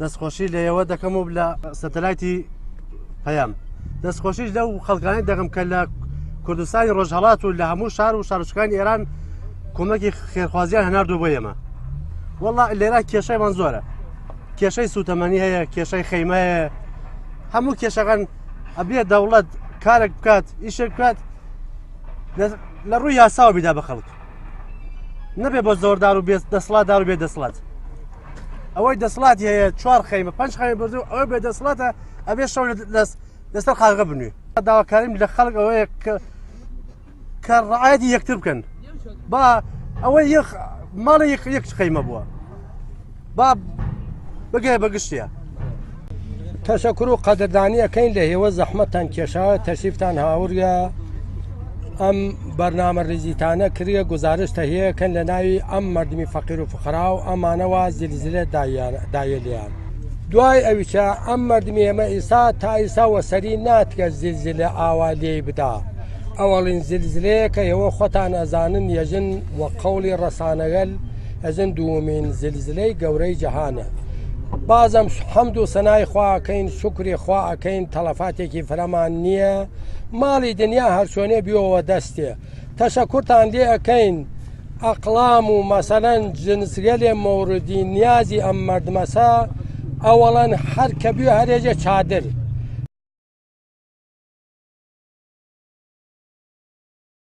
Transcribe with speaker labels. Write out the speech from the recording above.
Speaker 1: دەستخۆشی لەیەوە دەکەم و لە سەتەلایتی پەیام دەستخۆشیش لەو خەڵکانەی دەکەم کە لە کوردستانی ڕۆژهەڵات و لە هەموو شار و شارچکانی ئێران کۆمەکی خێرخوازیان هەناردوو بۆ ئێمە وەڵا لێرا کێشەیمان زۆرە کێشەی سوتەمەنی هەیە کێشەی خەیمە هەیە هەموو کێشەکان ئەبێ دەوڵەت کارێک بکات ئیشێک بکات لە ڕووی یاساوە بیدا بە خەڵک نەبێ بۆ زۆردار و دەسڵاتدار و بێ دەسڵات ئەوەی دەسڵاتی هەیە 4 خەیمە 5 خەیمە بردو ئەوەی بێ دەسڵاتە ئەبێ شەو لەسەر قاغا بنوێ داواکاریم لە خەڵک ئەوەیە کە ڕعایەتی یەکتر بکەن با ئەوەی ماڵی یەک خەیمە بووە با بگەێ بەگشتیە
Speaker 2: تەشەکر و قەدردانی ئەەکەین لە هێوە زەحمەتان کێشاوە تەشریفتان هاوردە ئەم بەرنامە ڕیزیتانە کردە گزارشتە هەیەکەن لە ناوی ئەم مردمی فەقیر و فقرا و ئەمانەوە زلزلە دایە لیان دوای ئەویشە ئەم مردمی ئێمە ئیسا تا ئیسا وەسەری ناتکە زلزلە ئاوا لێی بدا ئەوەڵین زلزلەیە کە ئێوە خۆتان ئەزانن یەژن وە قەولی ڕەسانەگەل ئەژن دووەمین زلزلەی گەورەی جەهانە بازم حەمد و سەنای خوا ئەکەین شکری خوا ئەکەین تەلەفاتێکی فرامان نییە ماڵی دنیا هەرچۆنێ بیەوە دەستێ تەشەکورتان لێ ئەەکەین ئەقلام و مەسەلەن جنسگەلێ مەوردی نیازی ئەم مردمەسە ئەوەڵەن هەر کە بێ هەرێجە چادر